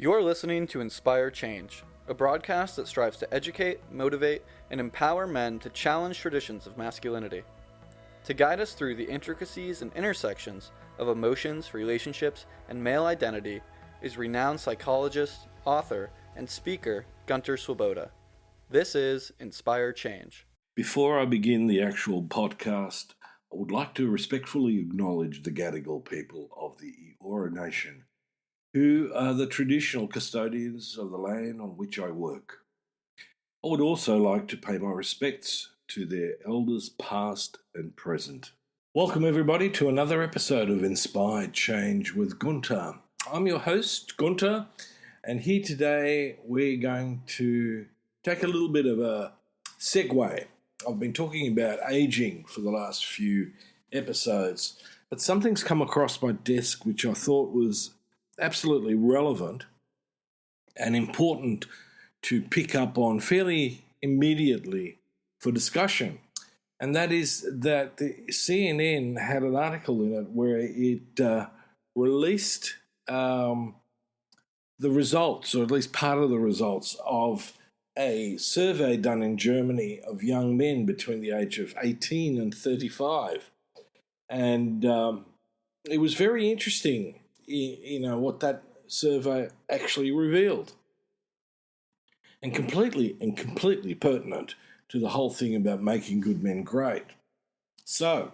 You're listening to Inspire Change, a broadcast that strives to educate, motivate, and empower men to challenge traditions of masculinity. To guide us through the intricacies and intersections of emotions, relationships, and male identity is renowned psychologist, author, and speaker Gunter. This is Inspire Change. Before I begin the actual podcast, I would like to respectfully acknowledge the Gadigal people of the Eora Nation, who are the traditional custodians of the land on which I work. I would also like to pay my respects to their elders past and present. Welcome everybody to another episode of Inspired Change with Gunter. I'm your host, Gunter, and here today we're going to take a little bit of a segue. I've been talking about aging for the last few episodes, but something's come across my desk which I thought was absolutely relevant and important to pick up on fairly immediately for discussion. And that is that the CNN had an article in it where it released the results, or at least part of the results, of a survey done in Germany of young men between the age of 18 and 35. And it was very interesting, what that survey actually revealed. And completely pertinent to the whole thing about making good men great. So,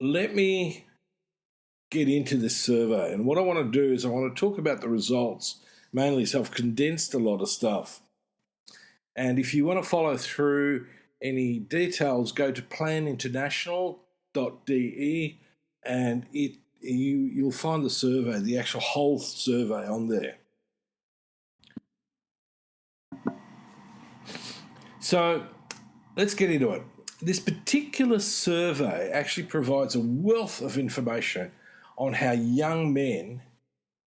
let me get into this survey. And what I want to do is I want to talk about the results, mainly, so I've condensed a lot of stuff. And if you want to follow through any details, go to planinternational.de and you'll find the survey, the actual whole survey on there. So let's get into it. This particular survey actually provides a wealth of information on how young men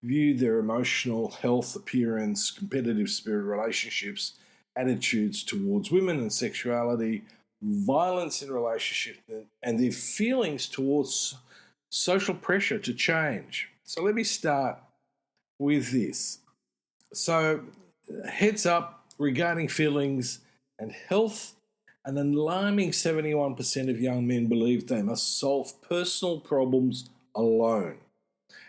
view their emotional health, appearance, competitive spirit, relationships, attitudes towards women and sexuality, violence in relationships, and their feelings towards social pressure to change. So let me start with this. So, heads up regarding feelings and health, an alarming 71% of young men believe they must solve personal problems alone.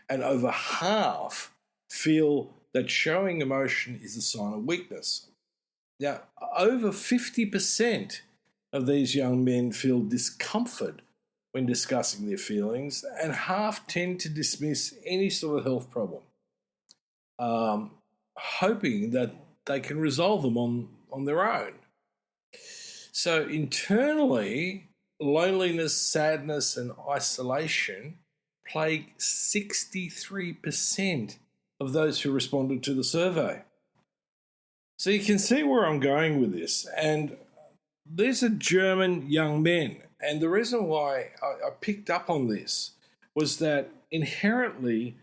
And over half feel that showing emotion is a sign of weakness. Now, over 50% of these young men feel discomfort when discussing their feelings, and half tend to dismiss any sort of health problem, hoping that they can resolve them on their own. So internally, loneliness, sadness, and isolation plague 63% of those who responded to the survey. So you can see where I'm going with this. And these are German young men. And the reason why I picked up on this was that inherently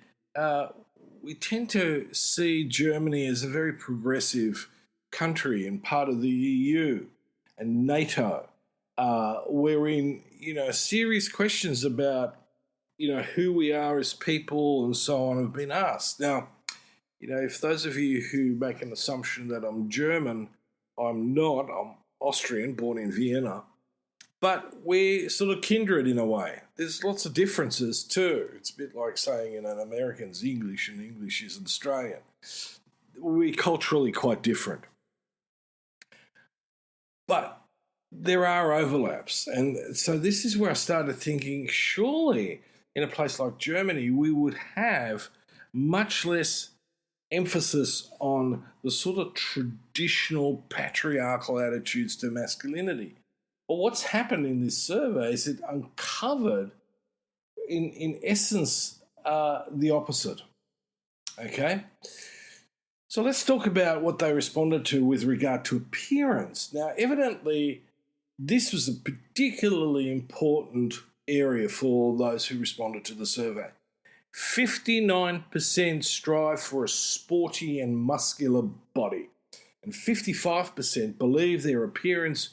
we tend to see Germany as a very progressive country and part of the EU and NATO, wherein, serious questions about, who we are as people and so on have been asked. Now, if those of you who make an assumption that I'm German, I'm not. I'm Austrian, born in Vienna. But we're sort of kindred in a way. There's lots of differences too. It's a bit like saying, an American's English and English is Australian. We're culturally quite different. But there are overlaps. And so this is where I started thinking, surely in a place like Germany, we would have much less emphasis on the sort of traditional patriarchal attitudes to masculinity. But what's happened in this survey is it uncovered, in essence, the opposite. Okay? So let's talk about what they responded to with regard to appearance. Now, evidently, this was a particularly important area for those who responded to the survey. 59% strive for a sporty and muscular body, and 55% believe their appearance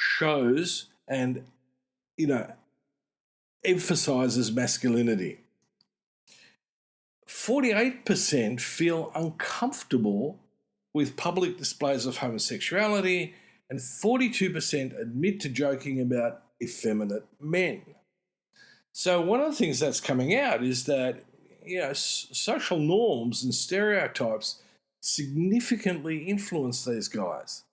shows and, emphasizes masculinity. 48% feel uncomfortable with public displays of homosexuality, and 42% admit to joking about effeminate men. So one of the things that's coming out is that social norms and stereotypes significantly influence these guys,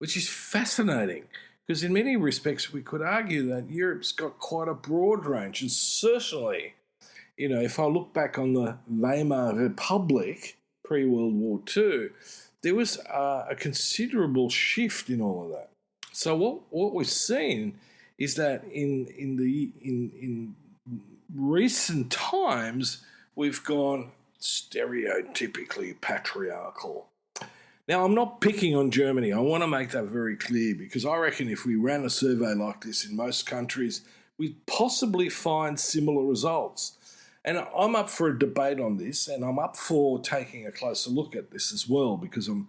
which is fascinating because in many respects we could argue that Europe's got quite a broad range, and certainly, if I look back on the Weimar Republic pre-World War II, there was a considerable shift in all of that. So what we've seen is that in recent times we've gone stereotypically patriarchal. Now, I'm not picking on Germany. I want to make that very clear because I reckon if we ran a survey like this in most countries, we'd possibly find similar results. And I'm up for a debate on this, and I'm up for taking a closer look at this as well because I'm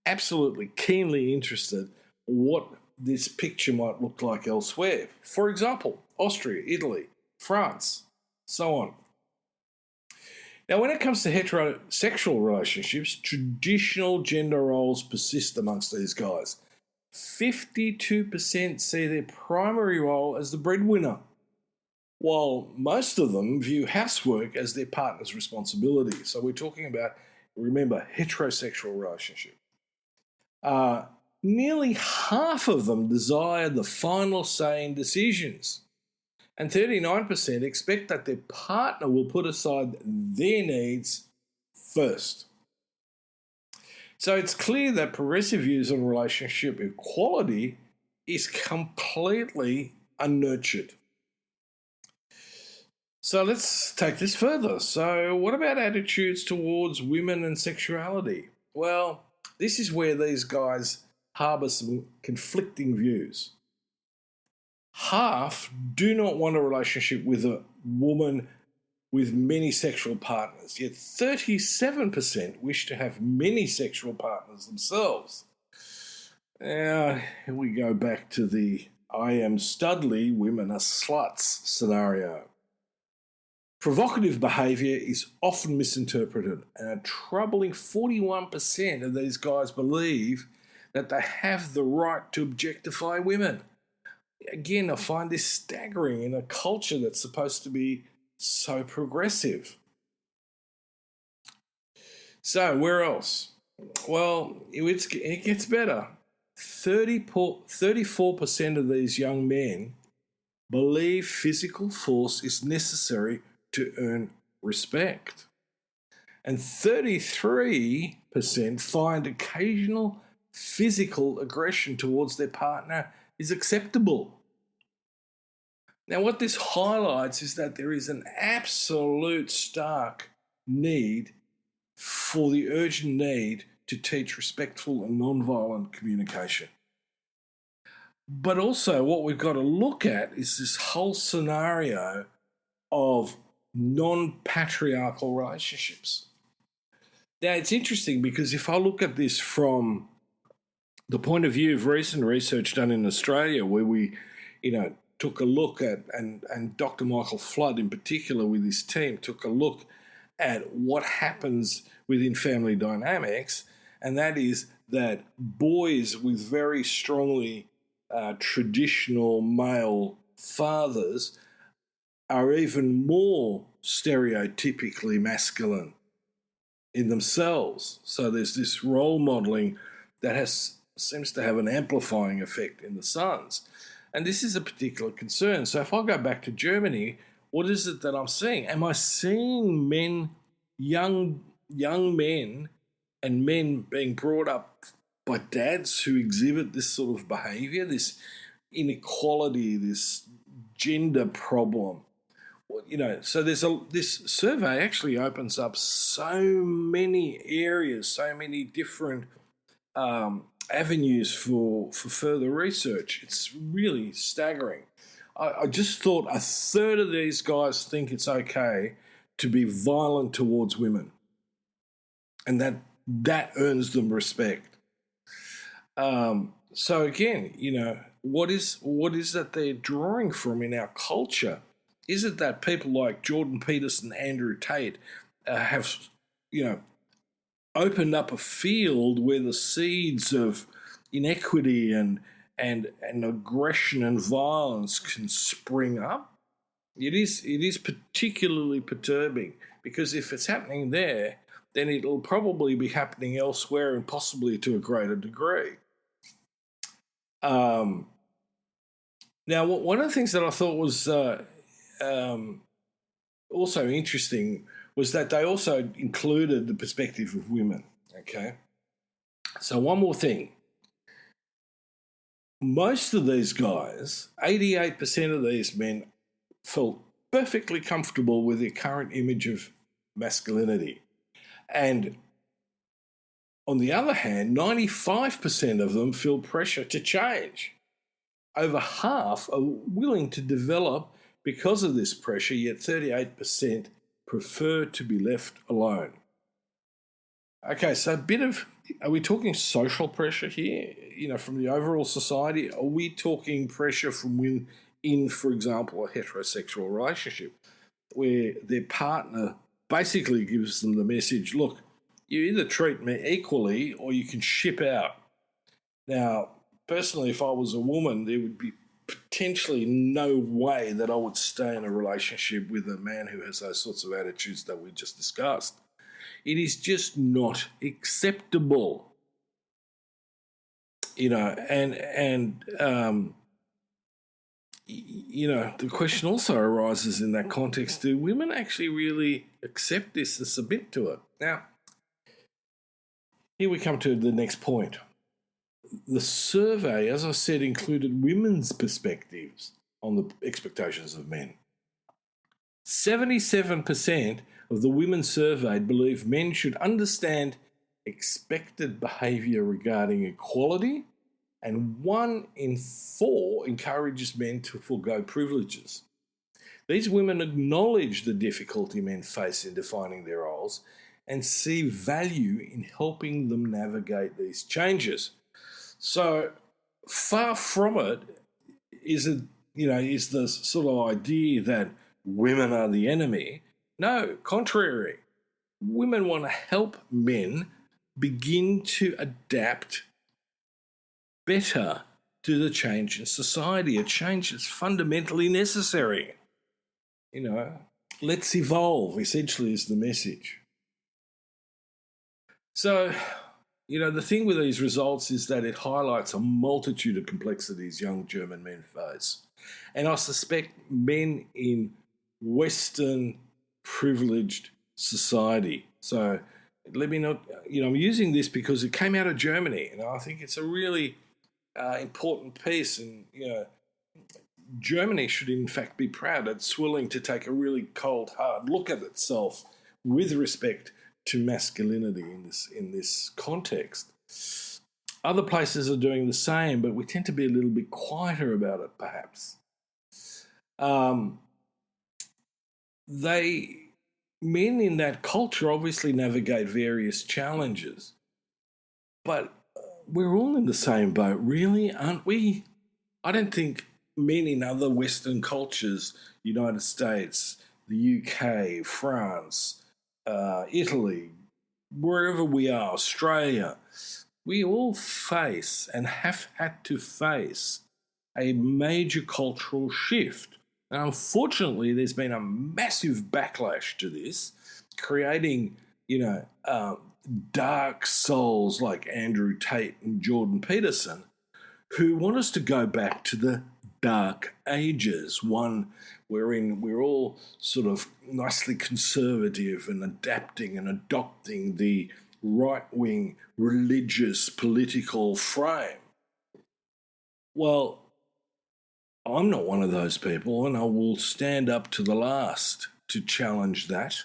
absolutely keenly interested in what this picture might look like elsewhere. For example, Austria, Italy, France, so on. Now, when it comes to heterosexual relationships, traditional gender roles persist amongst these guys. 52% see their primary role as the breadwinner, while most of them view housework as their partner's responsibility. So we're talking about, remember, heterosexual relationship. Nearly half of them desire the final say in decisions, and 39% expect that their partner will put aside their needs first. So it's clear that progressive views on relationship equality is completely unnurtured. So let's take this further. So what about attitudes towards women and sexuality? Well, this is where these guys harbour some conflicting views. Half do not want a relationship with a woman with many sexual partners, yet 37% wish to have many sexual partners themselves. Now, here we go back to the I am Studley, women are sluts scenario. Provocative behaviour is often misinterpreted, and a troubling 41% of these guys believe that they have the right to objectify women. Again, I find this staggering in a culture that's supposed to be so progressive. So, where else? Well, it gets better. 34% of these young men believe physical force is necessary to earn respect. And 33% find occasional physical aggression towards their partner is acceptable. Now, what this highlights is that there is an absolute stark need for the urgent need to teach respectful and non-violent communication. But also what we've got to look at is this whole scenario of non-patriarchal relationships. Now, it's interesting because if I look at this from the point of view of recent research done in Australia, where we, took a look at, and Dr. Michael Flood in particular with his team took a look at what happens within family dynamics, and that is that boys with very strongly traditional male fathers are even more stereotypically masculine in themselves. So there's this role modelling that seems to have an amplifying effect in the sons. And this is a particular concern. So if I go back to Germany, what is it that I'm seeing? Am I seeing men, young men, and men being brought up by dads who exhibit this sort of behaviour, this inequality, this gender problem? So this survey actually opens up so many areas, so many different avenues for further research. It's really staggering. I just thought a third of these guys think it's okay to be violent towards women, and that earns them respect. So again, what is that they're drawing from in our culture? Is it that people like Jordan Peterson, Andrew Tate, have, opened up a field where the seeds of inequity and aggression and violence can spring up. It is particularly perturbing, because if it's happening there, then it'll probably be happening elsewhere, and possibly to a greater degree. Now, one of the things that I thought was also interesting was that they also included the perspective of women. Okay, so one more thing. Most of these guys, 88% of these men, felt perfectly comfortable with their current image of masculinity. And on the other hand, 95% of them feel pressure to change. Over half are willing to develop because of this pressure, yet 38% prefer to be left alone. Okay, so are we talking social pressure here, from the overall society? Are we talking pressure from within, for example, a heterosexual relationship, where their partner basically gives them the message, look, you either treat me equally or you can ship out. Now, personally, if I was a woman, there would be potentially no way that I would stay in a relationship with a man who has those sorts of attitudes that we just discussed. It is just not acceptable. The question also arises in that context, do women actually really accept this and submit to it? Now, here we come to the next point. The survey, as I said, included women's perspectives on the expectations of men. 77% of the women surveyed believe men should understand expected behaviour regarding equality, and 1 in 4 encourages men to forego privileges. These women acknowledge the difficulty men face in defining their roles and see value in helping them navigate these changes. So far from it is the sort of idea that women are the enemy. No, contrary. Women want to help men begin to adapt better to the change in society, a change that's fundamentally necessary. Let's evolve, essentially, is the message. So, the thing with these results is that it highlights a multitude of complexities young German men face. And I suspect men in Western privileged society. So let me not, I'm using this because it came out of Germany, and I think it's a really important piece. And, Germany should in fact be proud. It's willing to take a really cold, hard look at itself with respect to masculinity in this context. Other places are doing the same, but we tend to be a little bit quieter about it, perhaps. Men in that culture obviously navigate various challenges, but we're all in the same boat, really, aren't we? I don't think men in other Western cultures, United States, the UK, France, Italy, wherever we are, Australia, we all face and have had to face a major cultural shift. And unfortunately, there's been a massive backlash to this, creating, dark souls like Andrew Tate and Jordan Peterson, who want us to go back to the dark ages, one wherein we're all sort of nicely conservative and adapting and adopting the right-wing religious political frame. Well, I'm not one of those people, and I will stand up to the last to challenge that.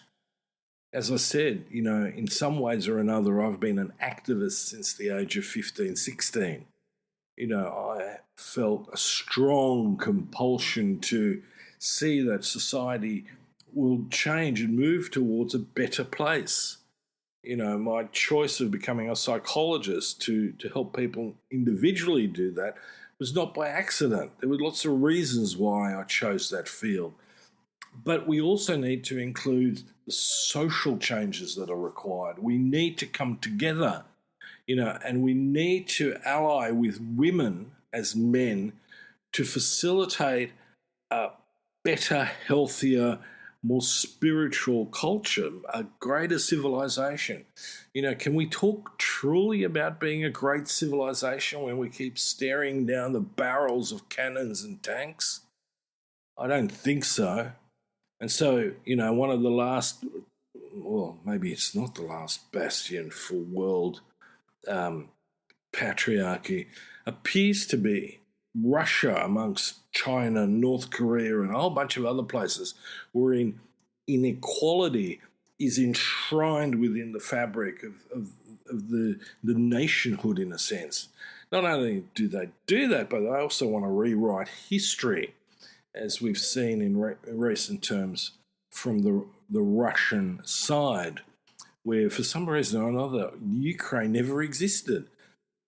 As I said, in some ways or another, I've been an activist since the age of 15, 16. I felt a strong compulsion to see that society will change and move towards a better place. My choice of becoming a psychologist to help people individually do that was not by accident. There were lots of reasons why I chose that field. But we also need to include the social changes that are required. We need to come together, and we need to ally with women as men to facilitate a better, healthier, more spiritual culture, a greater civilization. Can we talk truly about being a great civilization when we keep staring down the barrels of cannons and tanks? I don't think so. And so, one of the last, well, maybe it's not the last bastion for world patriarchy, appears to be Russia amongst China, North Korea, and a whole bunch of other places wherein inequality is enshrined within the fabric of the nationhood, in a sense. Not only do they do that, but they also want to rewrite history, as we've seen in recent terms from the Russian side, where for some reason or another, Ukraine never existed.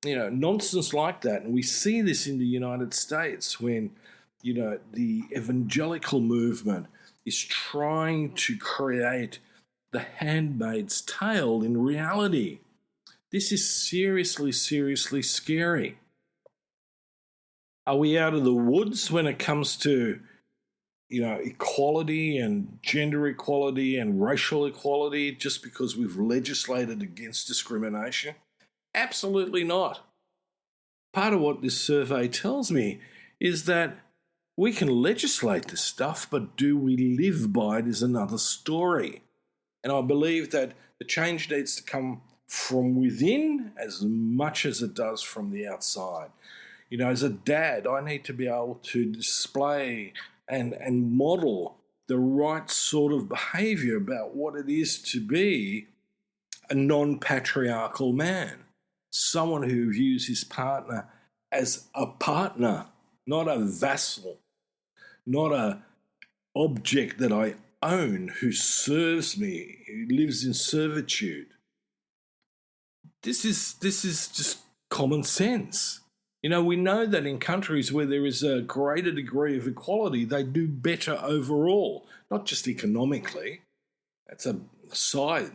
Nonsense like that. And we see this in the United States when, the evangelical movement is trying to create the Handmaid's Tale in reality. This is seriously, seriously scary. Are we out of the woods when it comes to, equality and gender equality and racial equality just because we've legislated against discrimination? Absolutely not. Part of what this survey tells me is that we can legislate this stuff, but do we live by it is another story. And I believe that the change needs to come from within as much as it does from the outside. As a dad, I need to be able to display and model the right sort of behavior about what it is to be a non-patriarchal man. Someone who views his partner as a partner, not a vassal, not a object that I own, who serves me, who lives in servitude. This is just common sense. We know that in countries where there is a greater degree of equality, they do better overall, not just economically. That's a side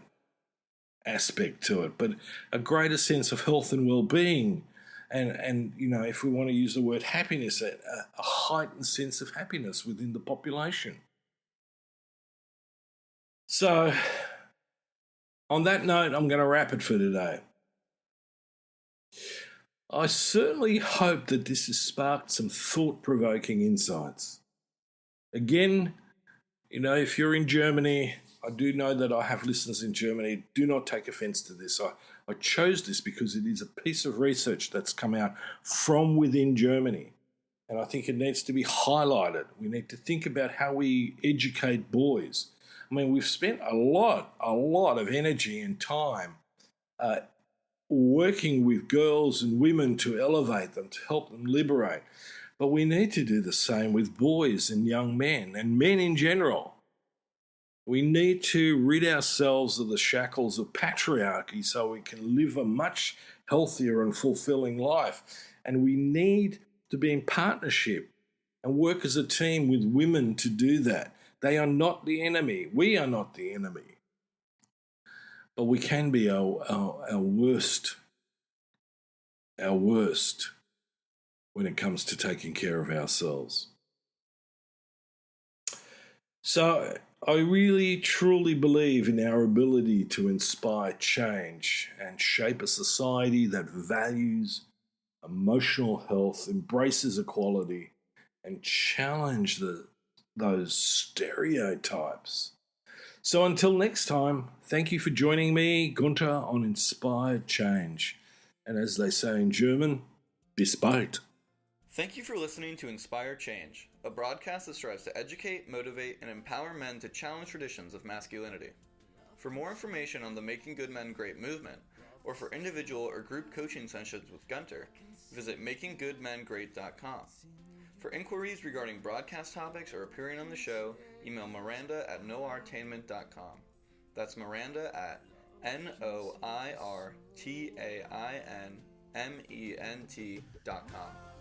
aspect to it, but a greater sense of health and well-being, and if we want to use the word happiness, a heightened sense of happiness within the population. So, on that note, I'm going to wrap it for today. I certainly hope that this has sparked some thought-provoking insights. Again, if you're in Germany, I do know that I have listeners in Germany. Do not take offense to this. I chose this because it is a piece of research that's come out from within Germany. And I think it needs to be highlighted. We need to think about how we educate boys. I mean, we've spent a lot of energy and time working with girls and women to elevate them, to help them liberate. But we need to do the same with boys and young men and men in general. We need to rid ourselves of the shackles of patriarchy so we can live a much healthier and fulfilling life. And we need to be in partnership and work as a team with women to do that. They are not the enemy. We are not the enemy. But we can be our worst when it comes to taking care of ourselves. So I really, truly believe in our ability to inspire change and shape a society that values emotional health, embraces equality, and challenge those stereotypes. So until next time, thank you for joining me, Gunter, on Inspired Change. And as they say in German, bis bald. Thank you for listening to Inspire Change, a broadcast that strives to educate, motivate, and empower men to challenge traditions of masculinity. For more information on the Making Good Men Great movement, or for individual or group coaching sessions with Gunter, visit makinggoodmengreat.com. For inquiries regarding broadcast topics or appearing on the show, email Miranda at noirtainment.com. That's Miranda at noirtainment.com.